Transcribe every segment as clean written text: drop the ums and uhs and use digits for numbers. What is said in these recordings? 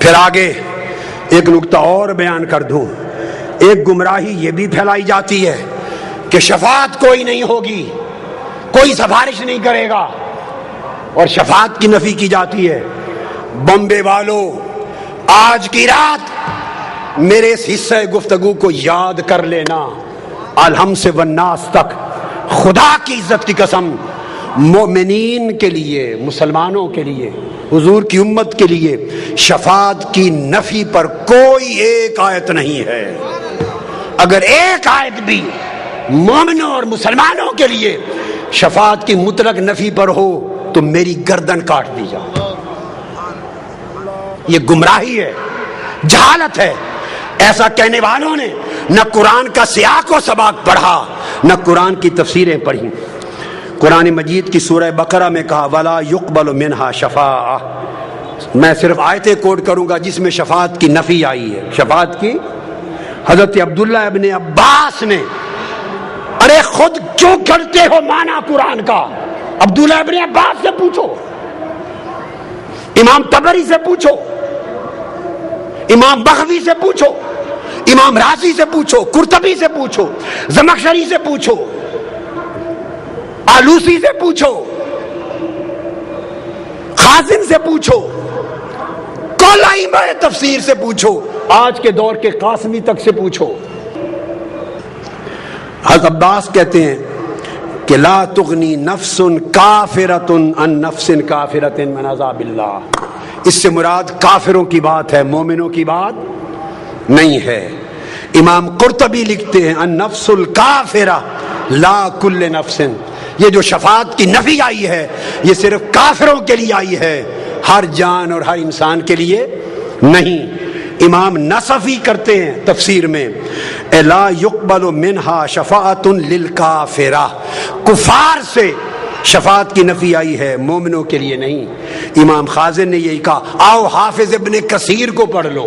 پھر آگے ایک نکتہ اور بیان کر دوں. ایک گمراہی یہ بھی پھیلائی جاتی ہے کہ شفاعت کوئی نہیں ہوگی، کوئی سفارش نہیں کرے گا، اور شفاعت کی نفی کی جاتی ہے. بمبے والو، آج کی رات میرے اس حصہ گفتگو کو یاد کر لینا. الحم سے والناس تک خدا کی عزت کی قسم، مومنین کے لیے، مسلمانوں کے لیے، حضور کی امت کے لیے شفاعت کی نفی پر کوئی ایک آیت نہیں ہے. اگر ایک آیت بھی مومنوں اور مسلمانوں کے لیے شفاعت کی مطلق نفی پر ہو تو میری گردن کاٹ دی جائے. یہ گمراہی ہے، جہالت ہے. ایسا کہنے والوں نے نہ قرآن کا سیاق و سباق پڑھا، نہ قرآن کی تفسیریں پڑھی. قرآن مجید کی سورہ بقرہ میں کہا وَلَا يُقْبَلُ مِنْهَا شَفَاعَةٌ. میں صرف آیتیں کوٹ کروں گا جس میں شفاعت کی نفی آئی ہے. شفاعت کی حضرت عبداللہ ابن عباس نے، ارے خود کیوں کرتے ہو معنی قرآن کا؟ عبداللہ ابن عباس سے پوچھو، امام طبری سے پوچھو، امام بغوی سے پوچھو، امام رازی سے پوچھو، قرطبی سے پوچھو، زمخشری سے پوچھو، آلوسی سے پوچھو، خازن سے پوچھو، کل ائمہ تفسیر سے پوچھو، آج کے دور کے قاسمی تک سے پوچھو. حضرت عباس کہتے ہیں کہ لا تغنی نفس کافرۃ عن نفس کافرۃ من عذاب اللہ. اس سے مراد کافروں کی بات ہے، مومنوں کی بات نہیں ہے. امام قرطبی لکھتے ہیں النفس الکافرہ لا کل نفس. یہ جو شفاعت کی نفی آئی ہے یہ صرف کافروں کے لیے آئی ہے، ہر جان اور ہر انسان کے لیے نہیں. امام نصفی کرتے ہیں تفسیر میں لا يقبل منها شفاعت للکافرہ. کفار سے شفاعت کی نفی آئی ہے، مومنوں کے لیے نہیں. امام خازن نے یہی کہا. آؤ حافظ ابن کثیر کو پڑھ لو،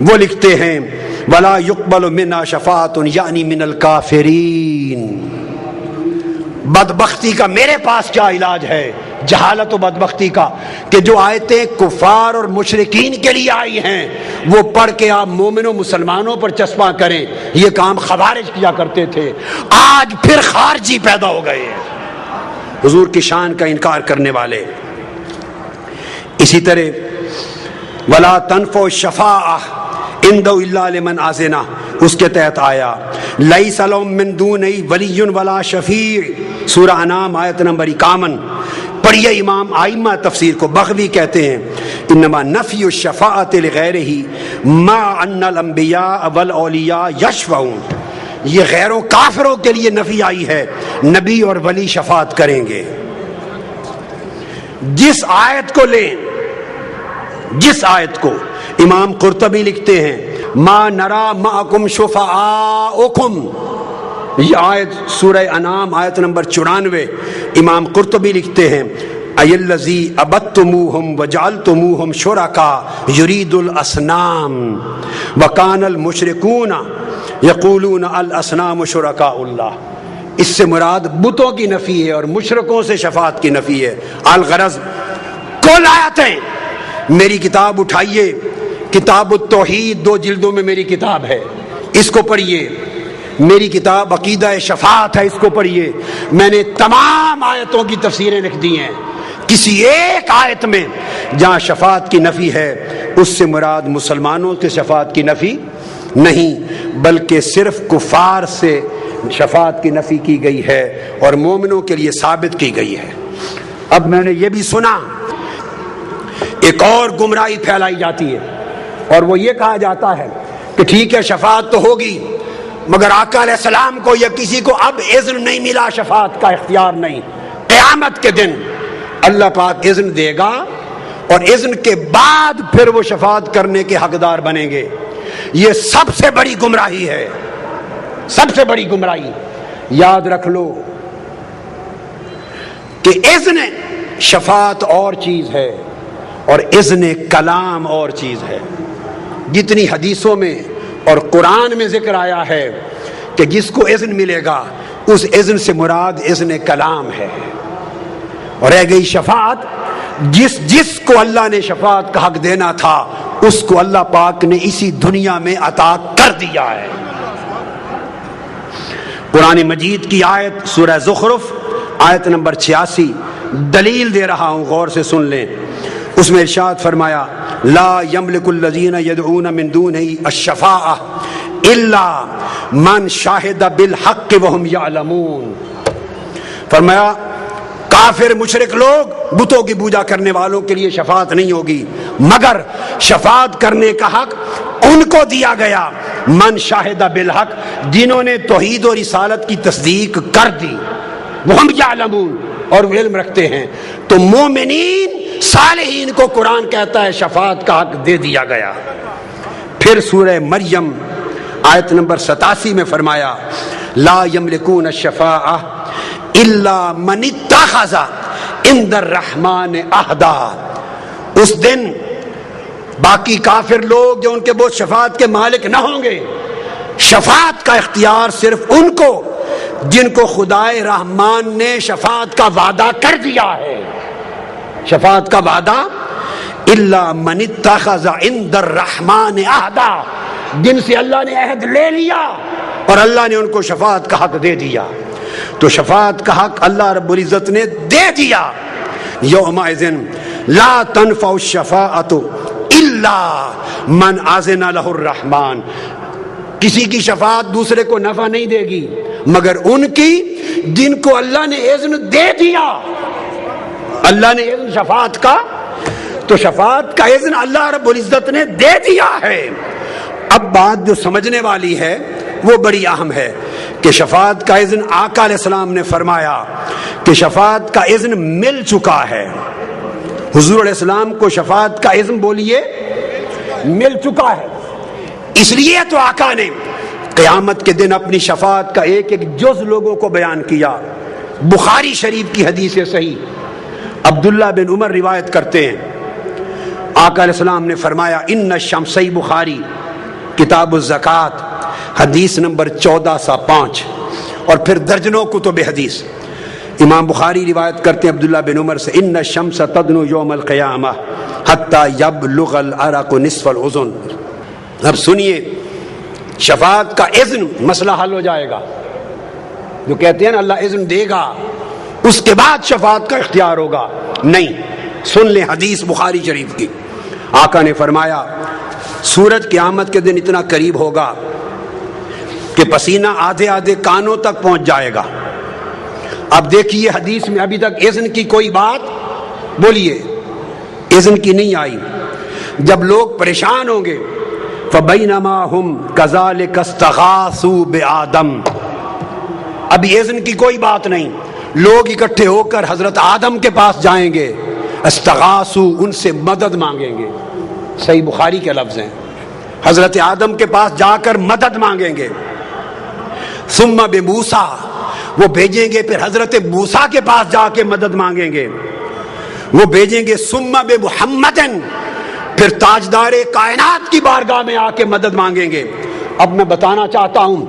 وہ لکھتے ہیں ولا يقبل منها شفاعت یعنی من الکافرین. بدبختی کا میرے پاس کیا علاج ہے؟ جہالت و بدبختی کا کہ جو آیتیں کفار اور مشرکین کے لیے آئی ہیں وہ پڑھ کے آپ مومنوں مسلمانوں پر چسپاں کریں. یہ کام خوارج کیا کرتے تھے، آج پھر خارجی پیدا ہو گئے ہیں، حضور کی شان کا انکار کرنے والے. اسی طرح ولا تنفع الشفاعہ عنده الا لمن اذن، اس کے تحت آیا لیس لهم من دونہ ولی ولا شفیع، سورہ انعام آیت نمبر 51. پڑھیے امام ائمہ تفسیر کو. بغوی کہتے ہیں انما نفی الشفاعت لغیرہ مع ان الانبیاء والاولیاء یشفعون. یہ غیروں کافروں کے لیے نفی آئی ہے، نبی اور ولی شفاعت کریں گے. جس آیت کو لیں، جس آیت کو، امام قرطبی لکھتے ہیں ما نرا معکم شفعاءکم، یہ آیت سورہ انعام آیت نمبر 94. امام قرطبی لکھتے ہیں ای الذی عبدتموہم وجعلتموہم شرکاء یرید الاصنام وکان المشرکون یقولون الاصنام شرکاء اللہ. اس سے مراد بتوں کی نفی ہے اور مشرکوں سے شفاعت کی نفی ہے. الغرض کل آیتیں. میری کتاب اٹھائیے، کتاب التوحید 2 جلدوں میں میری کتاب ہے، اس کو پڑھیے. میری کتاب عقیدہ شفاعت ہے، اس کو پڑھیے. میں نے تمام آیتوں کی تفسیریں لکھ دی ہیں. کسی ایک آیت میں جہاں شفاعت کی نفی ہے اس سے مراد مسلمانوں کے شفاعت کی نفی نہیں، بلکہ صرف کفار سے شفاعت کی نفی کی گئی ہے اور مومنوں کے لیے ثابت کی گئی ہے. اب میں نے یہ بھی سنا ایک اور گمراہی پھیلائی جاتی ہے، اور وہ یہ کہا جاتا ہے کہ ٹھیک ہے شفاعت تو ہوگی مگر آقا علیہ السلام کو یا کسی کو اب اذن نہیں ملا، شفاعت کا اختیار نہیں. قیامت کے دن اللہ پاک اذن دے گا اور اذن کے بعد پھر وہ شفاعت کرنے کے حقدار بنیں گے. یہ سب سے بڑی گمراہی ہے، سب سے بڑی گمراہی. یاد رکھ لو کہ اذن شفاعت اور چیز ہے اور اذن کلام اور چیز ہے. جتنی حدیثوں میں اور قرآن میں ذکر آیا ہے کہ جس کو اذن ملے گا اس اذن سے مراد اذن کلام ہے. اور رہ گئی شفاعت، جس کو اللہ نے شفاعت کا حق دینا تھا اس کو اللہ پاک نے اسی دنیا میں عطا کر دیا ہے۔ قرآن مجید کی آیت سورہ زخرف آیت نمبر 86 دلیل دے رہا ہوں، غور سے سن لیں۔ اس میں ارشاد فرمایا لا یملک الذین یدعون من دونہ الشفاعہ الا من شاہد بالحق وہم یعلمون۔ فرمایا کافر مشرک لوگ بتوں کی پوجا کرنے والوں کے لیے شفاعت نہیں ہوگی، مگر شفاعت کرنے کا حق ان کو دیا گیا من شاہد بالحق، جنہوں نے توحید و رسالت کی تصدیق کر دی، وہم یعلمون، اور وہ علم رکھتے ہیں۔ تو مومنین صالحین کو قرآن کہتا ہے شفاعت کا حق دے دیا گیا۔ پھر سورہ مریم آیت نمبر 87 میں فرمایا لا یملکون الشفاعہ الا من اتخذ عند الرحمن عہدا۔ اس دن باقی کافر لوگ جو ان کے بہت شفاعت کے مالک نہ ہوں گے، شفاعت کا اختیار صرف ان کو جن کو خدائے رحمان نے شفاعت کا وعدہ کر دیا ہے۔ شفاعت کا وعدہ الا من اتخذ عند الرحمن عہدا، جن سے اللہ نے عہد لے لیا اور اللہ نے ان کو شفاعت کا حق دے دیا۔ تو شفاعت کا حق اللہ رب العزت نے دے دیا۔ یومئذ لا تنفع الشفاعۃ الا من اذن له الرحمن، کسی کی شفاعت دوسرے کو نفع نہیں دے گی مگر ان کی جن کو اللہ نے اذن دے دیا۔ اللہ نے اذن شفاعت کا، تو شفاعت کا اذن اللہ رب العزت نے دے دیا ہے۔ اب بات جو سمجھنے والی ہے وہ بڑی اہم ہے کہ شفاعت کا اذن آقا علیہ السلام نے فرمایا کہ شفاعت کا اذن مل چکا ہے۔ حضور علیہ السلام کو شفاعت کا اذن بولیے مل چکا ہے، اس لیے تو آقا نے قیامت کے دن اپنی شفاعت کا ایک ایک جز لوگوں کو بیان کیا۔ بخاری شریف کی حدیث صحیح عبداللہ بن عمر روایت کرتے ہیں، آقا علیہ السلام نے فرمایا ان الشمس، بخاری کتاب الزکوٰۃ حدیث نمبر 1405، اور پھر درجنوں کتب حدیث۔ امام بخاری روایت کرتے ہیں عبداللہ بن عمر سے ان الشمس تدنو یوم القیامہ حتی یبلغ العرق نصف الاذن۔ اب سنیے، شفاعت کا اذن مسئلہ حل ہو جائے گا۔ جو کہتے ہیں نا اللہ اذن دے گا اس کے بعد شفاعت کا اختیار ہوگا، نہیں، سن لیں حدیث بخاری شریف کی۔ آقا نے فرمایا سورج قیامت کے دن اتنا قریب ہوگا کہ پسینہ آدھے آدھے کانوں تک پہنچ جائے گا۔ اب دیکھیے حدیث میں ابھی تک اذن کی کوئی بات بولیے اذن کی نہیں آئی۔ جب لوگ پریشان ہوں گے فَبَيْنَمَا هُمْ كَذَلِكَ اسْتَغَاثُوا بِآدَمَ، ابھی اذن کی کوئی بات نہیں، لوگ اکٹھے ہو کر حضرت آدم کے پاس جائیں گے، استغاثوا، ان سے مدد مانگیں گے۔ صحیح بخاری کے لفظ ہیں، حضرت آدم کے پاس جا کر مدد مانگیں گے۔ ثم بموسیٰ، وہ بھیجیں گے پھر حضرت موسیٰ کے پاس جا کے مدد مانگیں گے، وہ بھیجیں گے ثم بمحمد، پھر تاجدار کائنات کی بارگاہ میں آ کے مدد مانگیں گے۔ اب میں بتانا چاہتا ہوں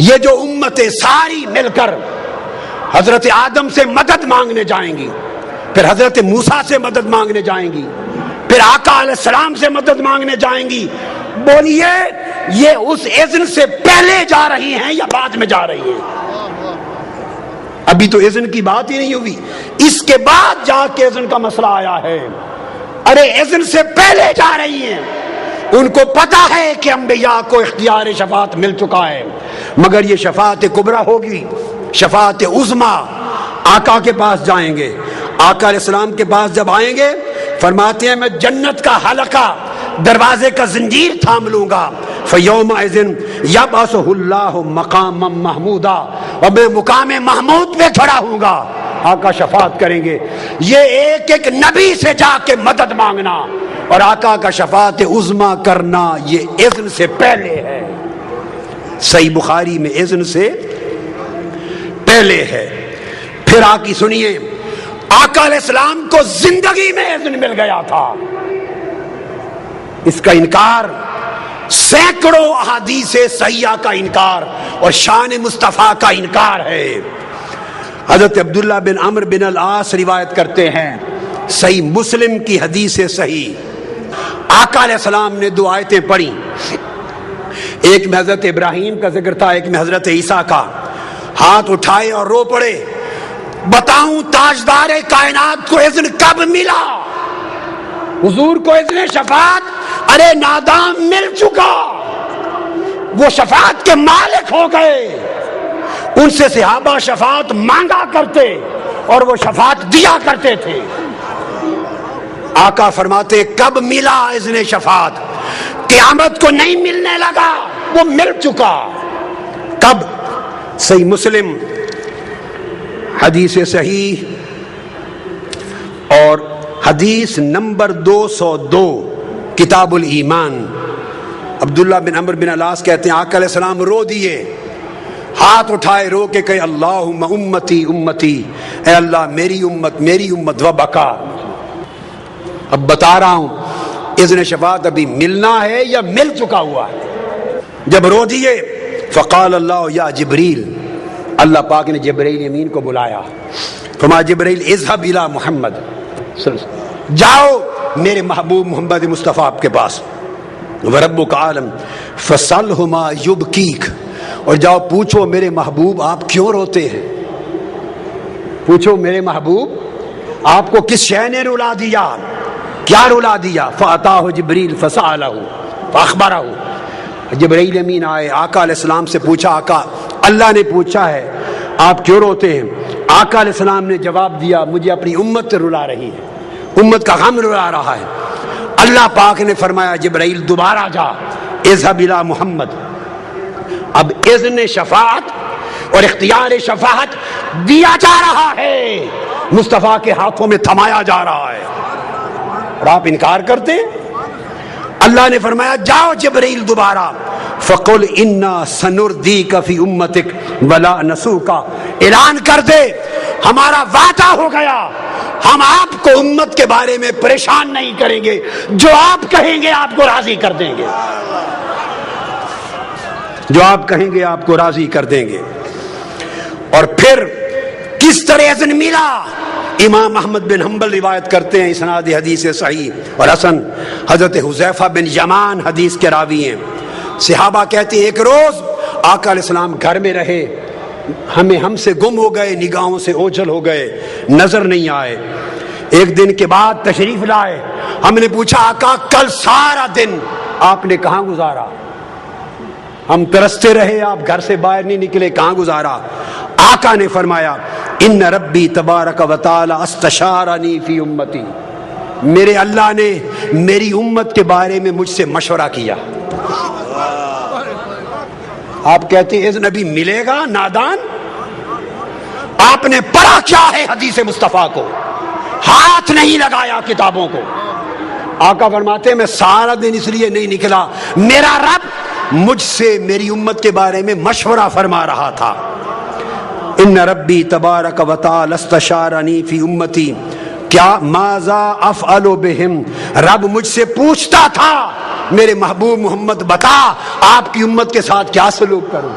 یہ جو امتیں ساری مل کر حضرت آدم سے مدد مانگنے جائیں گی، پھر حضرت موسیٰ سے مدد مانگنے جائیں گی، پھر آقا علیہ السلام سے مدد مانگنے جائیں گی، بولیے یہ اس اذن سے پہلے جا رہی ہیں یا بعد میں جا رہی ہیں؟ ابھی تو اذن کی بات ہی نہیں ہوئی، اس کے بعد جا کے اذن کا مسئلہ آیا ہے۔ ارے اذن سے پہلے جا رہی ہیں، ان کو پتا ہے کہ انبیاء کو اختیار شفاعت مل چکا ہے، مگر یہ شفاعت کبریٰ ہوگی، شفاعت عظمیٰ۔ آقا کے پاس جائیں گے، آقا علیہ السلام کے پاس جب آئیں گے فرماتے ہیں میں جنت کا حلقہ، دروازے کا زنجیر تھام لوں گا، فَيَوْمَئِذٍ يَبْعَثُهُ اللَّهُ مَقَامًا مَحْمُودًا، اور میں مقام محمود پہ کھڑا ہوں گا۔ آقا شفاعت کریں گے۔ یہ ایک ایک نبی سے جا کے مدد مانگنا اور آقا کا شفاعت عظمیٰ کرنا یہ اذن سے پہلے ہے۔ صحیح بخاری میں اذن سے پہلے ہے۔ پھر آقی سنیے، آقا علیہ السلام کو زندگی میں اذن مل گیا تھا، اس کا انکار سینکڑوں احادیث صحیحہ کا انکار اور شان مصطفیٰ کا انکار ہے۔ حضرت عبداللہ بن عمرو بن العاص روایت کرتے ہیں، صحیح مسلم کی حدیث صحیح، آقا علیہ السلام نے دو آیتیں پڑھی، ایک میں حضرت ابراہیم کا ذکر تھا، ایک میں حضرت عیسیٰ کا. ہاتھ اٹھائے اور رو پڑے، بتاؤں تاجدار کائنات کو اذن کب ملا؟ حضور کو اذن شفاعت ارے نادام مل چکا، وہ شفاعت کے مالک ہو گئے. ان سے صحابہ شفاعت مانگا کرتے اور وہ شفاعت دیا کرتے تھے. آقا فرماتے کب ملا اذن شفاعت؟ قیامت کو نہیں ملنے لگا، وہ مل چکا. کب؟ صحیح مسلم حدیث صحیح اور حدیث نمبر 202 کتاب الایمان. عبداللہ بن عمرو بن العاص کہتے ہیں آقا علیہ السلام رو دیے، ہاتھ اٹھائے، رو کے کہے اللہم امتی امتی، اے اللہ میری امت میری امت، و بکا. اب بتا رہا ہوں اذن شفاعت ابھی ملنا ہے یا مل چکا ہوا ہے. جب رو دیے فقال اللہ یا جبریل، اللہ پاک نے جبرائیل امین کو بلایا، فرمایا جبرائیل اذهب الى محمد، جاؤ میرے محبوب محمد مصطفیٰ آپ کے پاس، وربک عالم فسلہ ما یبکیک، اور جاؤ پوچھو میرے محبوب آپ کیوں روتے ہیں، پوچھو میرے محبوب آپ کو کس شے نے رلا دیا، کیا رلا دیا. فاتاہ جبریل فسالہ فاخبرہ، جبرائیل امین آئے، آقا علیہ السلام سے پوچھا آقا اللہ نے پوچھا ہے آپ کیوں روتے ہیں. آقا علیہ السلام نے جواب دیا مجھے اپنی امت رلا رہی ہے، امت کا غم رلا رہا ہے. اللہ پاک نے فرمایا جبرائیل دوبارہ جا، اذهب الى محمد. اب اذن شفاعت اور اختیار شفاعت دیا جا رہا ہے، مصطفیٰ کے ہاتھوں میں تھمایا جا رہا ہے، اور آپ انکار کرتے ہیں. اللہ نے فرمایا جاؤ جبرائیل دوبارہ، فقل انا سنردیک فی امتک ولا نسوکا، اعلان کر دے ہمارا وعدہ ہو گیا، ہم آپ کو امت کے بارے میں پریشان نہیں کریں گے، جو آپ کہیں گے آپ کو راضی کر دیں گے، جو آپ کہیں گے آپ کو راضی کر دیں گے. اور پھر کس طرح اذن ملا؟ امام احمد بن حنبل روایت کرتے ہیں، اسناد حدیث صحیح اور حسن، حضرت حذیفہ بن یمان حدیث کے راوی ہیں. صحابہ کہتے ہیں ایک روز آقا علیہ السلام گھر میں رہے، ہم سے گم ہو گئے، نگاہوں سے اوجھل ہو گئے، نظر نہیں آئے. ایک دن کے بعد تشریف لائے، ہم نے پوچھا آقا کل سارا دن آپ نے کہاں گزارا؟ ہم ترستے رہے، آپ گھر سے باہر نہیں نکلے، کہاں گزارا؟ آقا نے فرمایا ان ربی تبارک و تعالی استشارنی فی امتی، میرے اللہ نے میری امت کے بارے میں مجھ سے مشورہ کیا. آپ کہتے ہیں اذن نبی ملے گا؟ نادان، آپ نے پڑھا کیا ہے حدیث مصطفیٰ کو؟ ہاتھ نہیں لگایا کتابوں کو. آقا فرماتے ہیں میں سارا دن اس لیے نہیں نکلا، میرا رب مجھ سے میری امت کے بارے میں مشورہ فرما رہا تھا. ان ربی تبارک و تعالی استشارنی فی امتی، کیا ماذا افعل بہم، رب مجھ سے پوچھتا تھا میرے محبوب محمد بتا آپ کی امت کے ساتھ کیا سلوک کروں،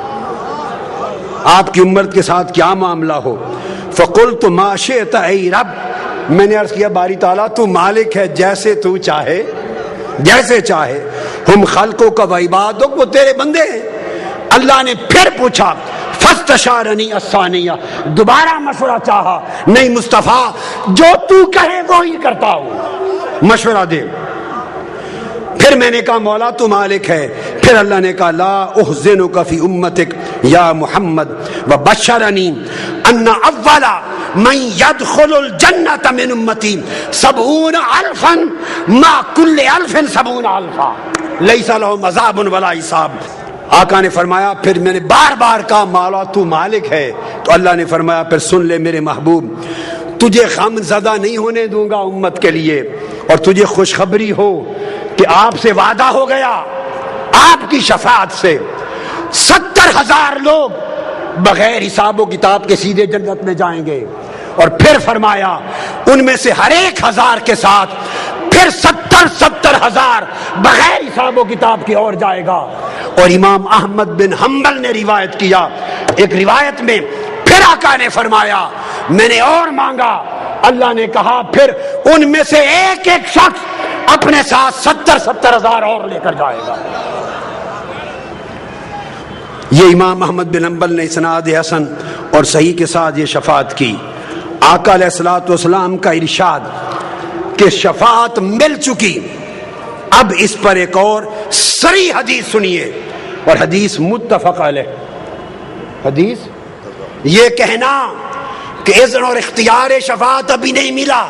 آپ کی امت کے ساتھ کیا معاملہ ہو. فقلت ما شئت اے رب، میں نے عرض کیا باری تعالیٰ تو مالک ہے، جیسے تو چاہے جیسے چاہے، ہم خلقوں کا و عبادوں کو تیرے بندے ہیں. اللہ نے پھر پوچھا فاستشارنی الثانیہ، دوبارہ مشورہ چاہا، نہیں مصطفیٰ جو تو کہے وہی کرتا ہوں، مشورہ دے. پھر میں نے کہا مولا تو مالک ہے. پھر اللہ نے کہا لا احزنک فی امتک یا محمد وبشرنی ان اول من يدخل الجنة من امتی 70,000 ما كل 1000 70,000 ليس لهم عذاب ولا حساب. آقا نے فرمایا پھر میں نے بار بار کہا مولا تو مالک ہے، تو اللہ نے فرمایا پھر سن لے میرے محبوب، تجھے غم زدہ نہیں ہونے دوں گا امت کے لیے، اور تجھے خوشخبری ہو کہ آپ سے وعدہ ہو گیا آپ کی شفاعت سے 70,000 لوگ بغیر حساب و کتاب کے سیدھے جنت میں جائیں گے. اور پھر فرمایا ان میں سے ہر ایک 1000 کے ساتھ پھر 70,000 بغیر حساب و کتاب کے اور جائے گا. اور امام احمد بن حنبل نے روایت کیا، ایک روایت میں پھر آقا نے فرمایا میں نے اور مانگا، اللہ نے کہا پھر ان میں سے ایک ایک شخص اپنے ساتھ 70,000 اور لے کر جائے گا۔ یہ امام احمد بن حنبل نے اسناد حسن اور صحیح کے ساتھ یہ شفاعت کی۔ آقا علیہ الصلوۃ والسلام کا ارشاد کہ شفاعت مل چکی، اب اس پر ایک اور صریح حدیث سنیے، اور حدیث متفق علیہ۔ حدیث یہ کہنا کہ اذن اور اختیار شفاعت ابھی نہیں ملا،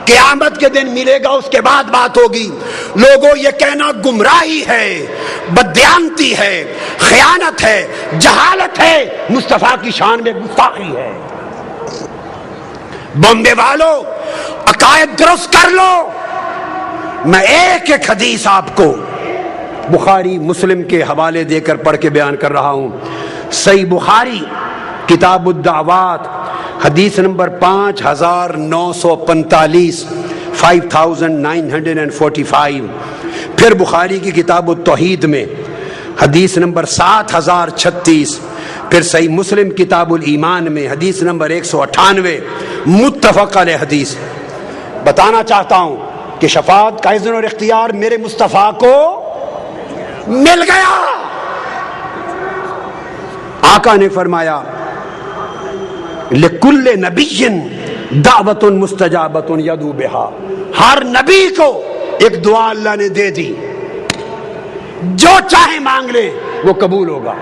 قیامت کے دن ملے گا، اس کے بعد بات ہوگی، لوگوں یہ کہنا گمراہی ہے، بددیانتی ہے، خیانت ہے، جہالت ہے، مصطفیٰ کی شان میں گستاخی ہے۔ بمبے والو عقائد درست کر لو۔ میں ایک ایک حدیث آپ کو بخاری مسلم کے حوالے دے کر پڑھ کے بیان کر رہا ہوں۔ صحیح بخاری کتاب الدعوات حدیث نمبر 5945 5945، پھر بخاری کی کتاب التوحید میں حدیث نمبر 7036، پھر صحیح مسلم کتاب الایمان میں حدیث نمبر 198، متفق علیہ حدیث۔ بتانا چاہتا ہوں کہ شفاعت کا اذن اور اختیار میرے مصطفیٰ کو مل گیا۔ آقا نے فرمایا لِكُلِّ نَبِيٍّ دعوت مستجابت یدعو بها، ہر نبی کو ایک دعا اللہ نے دے دی، جو چاہے مانگ لے وہ قبول ہوگا۔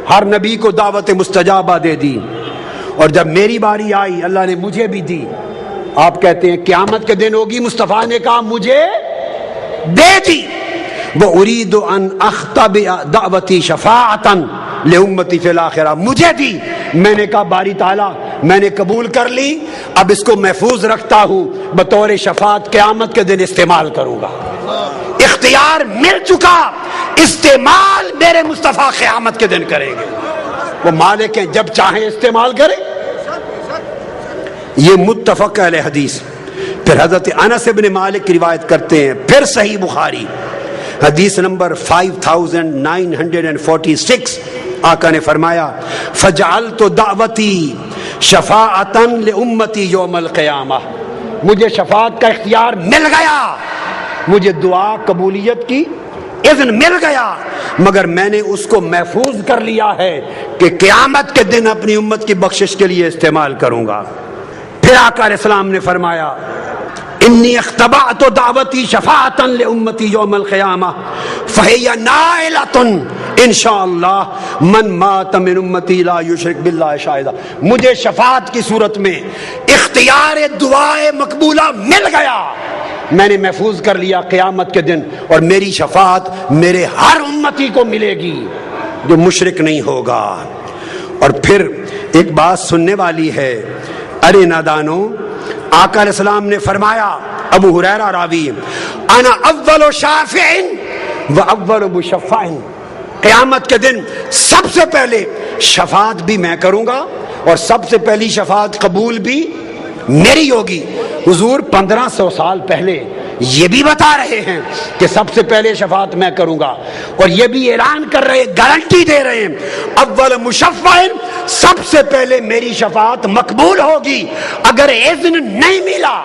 ہر نبی کو دعوت مستجابہ دے دی، اور جب میری باری آئی اللہ نے مجھے بھی دی۔ آپ کہتے ہیں قیامت کے دن ہوگی، مصطفیٰ نے کہا مجھے دے دی۔ وَأُرِيدُ أَنْ أَخْتَبِئَ دَعْوَتِي شَفَاعَةً لِأُمَّتِي فِي الْآخِرَةِ، مجھے دی۔ میں نے کہا باری تعالیٰ میں نے قبول کر لی، اب اس کو محفوظ رکھتا ہوں، بطور شفاعت قیامت کے دن استعمال کروں گا۔ اختیار مل چکا، استعمال میرے مصطفیٰ قیامت کے دن کریں گے۔ وہ مالک ہیں، جب چاہیں استعمال کریں۔ یہ متفق علیہ حدیث۔ پھر حضرت انس بن مالک روایت کرتے ہیں، پھر صحیح بخاری حدیث نمبر 5946، آقا نے فرمایا فجعلت دعوتی شفاعتا لامتی یوم القیامہ، مجھے شفاعت کا اختیار مل گیا، مجھے دعا قبولیت کی اذن مل گیا، مگر میں نے اس کو محفوظ کر لیا ہے کہ قیامت کے دن اپنی امت کی بخشش کے لیے استعمال کروں گا۔ پھر آقا علیہ السلام نے فرمایا انی اختبأت دعوتی شفاعتا لامتی یوم القیامہ فہی نائلۃ انشاءاللہ من مات من امتی لا یشرک باللہ شاہدہ، مجھے شفاعت کی صورت میں اختیار دعائے مقبولہ مل گیا، میں نے محفوظ کر لیا قیامت کے دن، اور میری شفاعت میرے ہر امتی کو ملے گی جو مشرک نہیں ہوگا۔ اور پھر ایک بات سننے والی ہے، ارے نادانو، آقا علیہ السلام نے فرمایا، ابو ہریرہ راوی، انا اول شافع و اول مشفع، قیامت کے دن سب سے پہلے شفاعت بھی میں کروں گا اور سب سے پہلی شفاعت قبول بھی میری ہوگی۔ حضور 1500 سال پہلے یہ بھی بتا رہے ہیں کہ سب سے پہلے شفاعت میں کروں گا، اور یہ بھی اعلان کر رہے، گارنٹی دے رہے ہیں اول مشفع، سب سے پہلے میری شفاعت مقبول ہوگی۔ اگر اذن نہیں ملا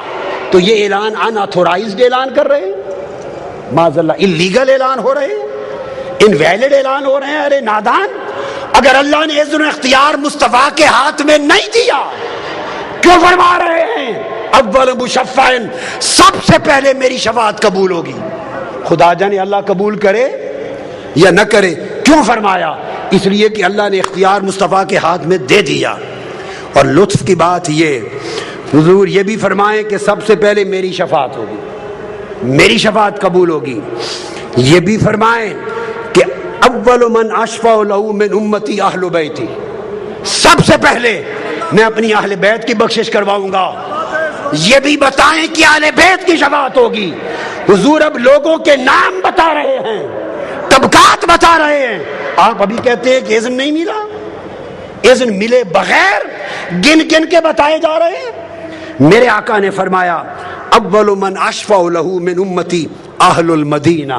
تو یہ اعلان ان اتھورائزڈ اعلان کر رہے ہیں، معاذ اللہ اللیگل اعلان ہو رہے ہیں، انویلڈ اعلان ہو رہے ہیں۔ ارے نادان، اگر اللہ نے اذن و اختیار مصطفیٰ کے ہاتھ میں نہیں دیا، کیوں فرما رہے ہیں اول مشفع، سب سے پہلے میری شفاعت قبول ہوگی؟ خدا جانے اللہ قبول کرے یا نہ کرے، کیوں فرمایا؟ اس لیے کہ اللہ نے اختیار مصطفیٰ کے ہاتھ میں دے دیا۔ اور لطف کی بات یہ، حضور یہ بھی فرمائیں کہ سب سے پہلے میری شفاعت ہوگی، میری شفاعت قبول ہوگی۔ یہ بھی فرمائیں کہ اول من اشفع له من امتی اہل بیتی، سب سے پہلے میں اپنی اہل بیت کی بخشش کرواؤں گا۔ یہ بھی بتائیں کہ اہل بیت کی شفاعت ہوگی۔ حضور اب لوگوں کے نام بتا رہے ہیں، طبقات بتا رہے ہیں، آپ ابھی کہتے ہیں کہ اذن نہیں ملا، اذن ملے بغیر گن گن کے بتائے جا رہے ہیں۔ میرے آقا نے فرمایا اول من اشفع له من امتی اہل المدینہ،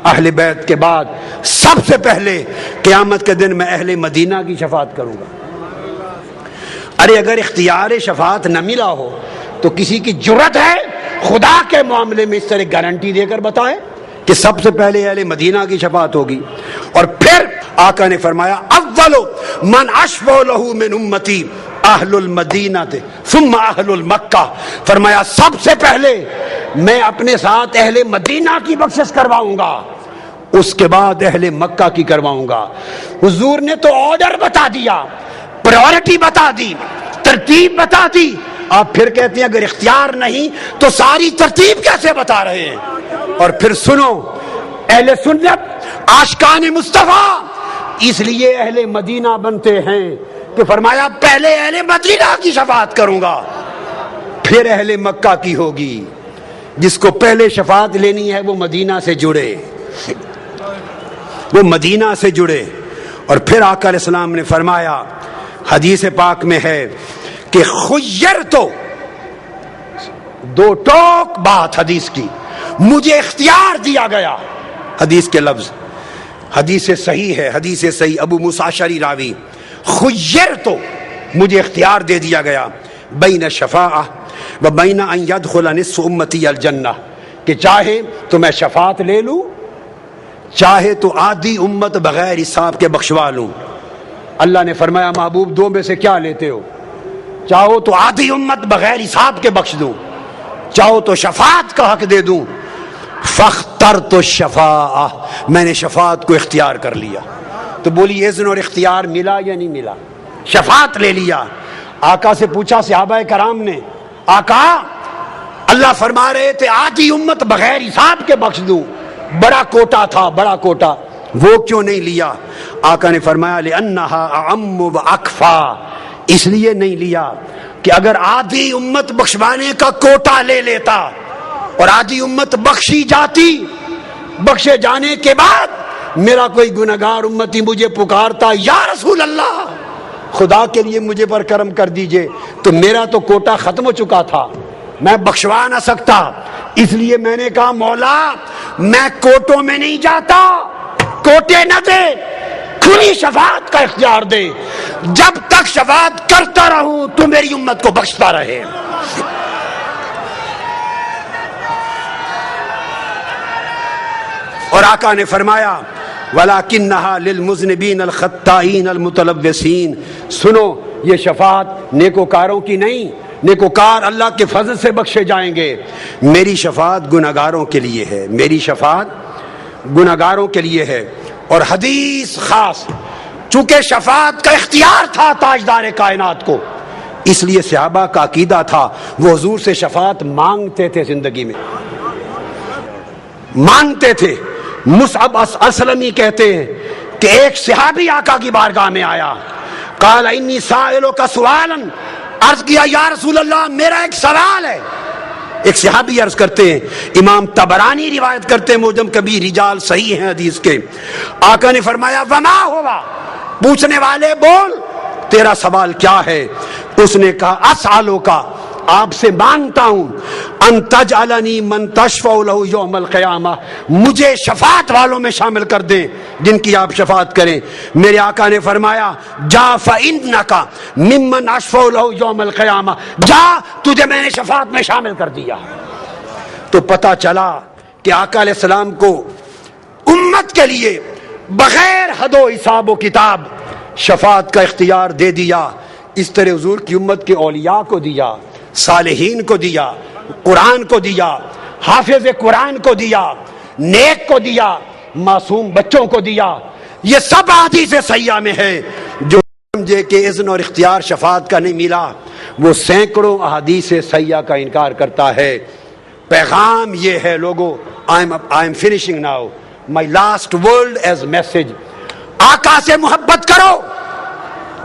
اہل بیت کے بعد سب سے پہلے قیامت کے دن میں اہل مدینہ کی شفاعت کروں گا۔ ارے اگر اختیار شفاعت نہ ملا ہو تو کسی کی جرت ہے خدا کے معاملے میں اس طرح گارنٹی دے کر بتائے کہ سب سے پہلے اہل مدینہ کی شفاعت ہوگی. اور پھر آقا نے فرمایا اول من اشفع له من امتی اہل المدینہ ثم اہل المکہ. فرمایا سب سے پہلے میں اپنے ساتھ اہل مدینہ کی بخشش کرواؤں گا، اس کے بعد اہل مکہ کی کرواؤں گا. حضور نے تو آرڈر بتا دیا، پرائورٹی بتا دی، ترتیب بتا دی. آپ پھر کہتے ہیں اگر اختیار نہیں تو ساری ترتیب کیسے بتا رہے ہیں؟ اور پھر سنو، اہل سنت عاشقان مصطفیٰ اس لیے اہل مدینہ بنتے ہیں کہ فرمایا پہلے اہل مدینہ کی شفاعت کروں گا، پھر اہل مکہ کی ہوگی. جس کو پہلے شفاعت لینی ہے وہ مدینہ سے جڑے، وہ مدینہ سے جڑے. اور پھر آقا علیہ السلام نے فرمایا، حدیث پاک میں ہے کہ خیر تو دو ٹوک بات حدیث کی، مجھے اختیار دیا گیا. حدیث کے لفظ، حدیث صحیح ہے، حدیث صحیح، ابو موسیٰ اشعری راوی. خیر تو مجھے اختیار دے دیا گیا بین شفاعہ و بین ان یدخل نصف امتی الجنہ، کہ چاہے تو میں شفاعت لے لوں، چاہے تو آدھی امت بغیر حساب کے بخشوا لوں. اللہ نے فرمایا محبوب دو میں سے کیا لیتے ہو؟ چاہو تو آدھی امت بغیر حساب کے بخش دوں، چاہو تو شفاعت کا حق دے دوں. فاخترت الشفاعہ، میں نے شفاعت کو اختیار کر لیا. تو بولی اذن اور اختیار ملا یا نہیں ملا؟ شفاعت لے لیا. آقا سے پوچھا صحابہ کرام نے، آقا اللہ فرما رہے تھے آدھی امت بغیر حساب کے بخش دوں، بڑا کوٹا تھا، بڑا کوٹا، وہ کیوں نہیں لیا؟ آقا نے فرمایا لأنہا اعم و اکفا، اس لیے نہیں لیا کہ اگر آدھی امت بخشوانے کا کوٹا لے لیتا اور آدھی امت بخشی جاتی، بخشے جانے کے بعد میرا کوئی گنہگار امتی مجھے پکارتا یا رسول اللہ خدا کے لیے مجھے پر کرم کر دیجئے، تو میرا تو کوٹا ختم ہو چکا تھا، میں بخشوا نہ سکتا. اس لیے میں نے کہا مولا میں کوٹوں میں نہیں جاتا، کوٹے نہ دے، کھلی شفاعت کا اختیار دے. جب تک شفاعت کرتا رہوں تو میری امت کو بخشتا رہے. اور آقا نے فرمایا وَلَكِنَّهَا لِلْمُذْنِبِينَ الْخَطَّائِينَ الْمُتَلَوِّثِينَ، سنو یہ شفاعت نیکوکاروں کی نہیں، نیکوکار اللہ کے فضل سے بخشے جائیں گے. میری شفاعت گنہگاروں کے لیے ہے، میری شفاعت گنہگاروں کے لیے ہے. اور حدیث خاص، چونکہ شفاعت کا اختیار تھا تاجدار کائنات کو، اس لیے صحابہ کا عقیدہ تھا وہ حضور سے شفاعت مانگتے تھے، زندگی میں مانگتے تھے. مصعب اسلمی کہتے ہیں کہ ایک صحابی آقا کی بارگاہ میں آیا، قال انی سائلک سؤالا، عرض کیا یا رسول اللہ میرا ایک سوال ہے. ایک صحابی عرض کرتے ہیں، امام طبرانی روایت کرتے ہیں معجم کبیر، رجال صحیح ہیں حدیث کے. آقا نے فرمایا وما ہوا، پوچھنے والے بول تیرا سوال کیا ہے؟ اس نے کہا اسالو کا، آپ سے مانگتا ہوں ان تجعلنی من تشفع لہ یوم القیامہ، مجھے شفاعت والوں میں شامل کر دیں جن کی آپ شفاعت کریں. میرے آقا نے فرمایا جا فإنک ممن اشفع لہ یوم القیامہ، جا تجھے میں نے شفاعت میں شامل کر دیا. تو پتہ چلا کہ آقا علیہ السلام کو امت کے لیے بغیر حد و حساب و کتاب شفاعت کا اختیار دے دیا. اس طرح حضور کی امت کے اولیاء کو دیا، صالحین کو دیا، قرآن کو دیا، حافظ قرآن کو دیا، نیک کو دیا، معصوم بچوں کو دیا. یہ سب حدیث صحیحہ میں ہے. جو سمجھے کہ اذن اور اختیار شفاعت کا نہیں ملا وہ سینکڑوں احادیث صحیحہ کا انکار کرتا ہے. پیغام یہ ہے لوگوں، I am finishing now. My last word as message. آقا سے محبت کرو،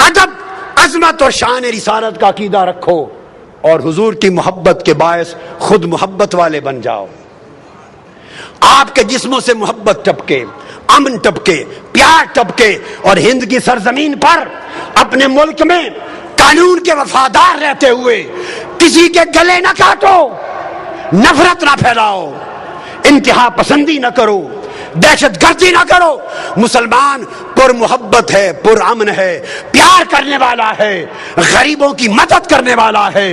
ادب عظمت اور شان رسالت کا عقیدہ رکھو، اور حضور کی محبت کے باعث خود محبت والے بن جاؤ. آپ کے جسموں سے محبت ٹپکے، امن ٹپکے، پیار ٹپکے، اور ہند کی سرزمین پر اپنے ملک میں قانون کے وفادار رہتے ہوئے کسی کے گلے نہ کاٹو، نفرت نہ پھیلاؤ، انتہا پسندی نہ کرو، دہشت گردی نہ کرو. مسلمان پر محبت ہے، پر امن ہے، پیار کرنے والا ہے، غریبوں کی مدد کرنے والا ہے،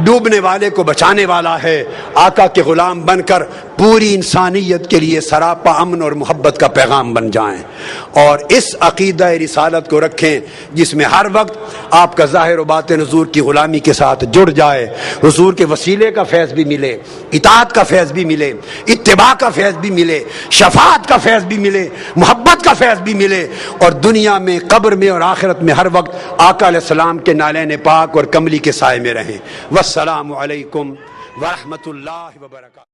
ڈوبنے والے کو بچانے والا ہے۔ آقا کے غلام بن کر پوری انسانیت کے لیے سراپا امن اور محبت کا پیغام بن جائیں، اور اس عقیدہ رسالت کو رکھیں جس میں ہر وقت آپ کا ظاہر و باطن حضور کی غلامی کے ساتھ جڑ جائے، حضور کے وسیلے کا فیض بھی ملے، اطاعت کا فیض بھی ملے، اتباع کا فیض بھی ملے، شفاعت کا فیض بھی ملے، محبت کا فیض بھی ملے، اور دنیا میں، قبر میں اور آخرت میں ہر وقت آقا علیہ السلام کے نالین پاک اور کملی کے سائے میں رہیں۔ والسلام علیکم ورحمۃ اللہ وبرکاتہ۔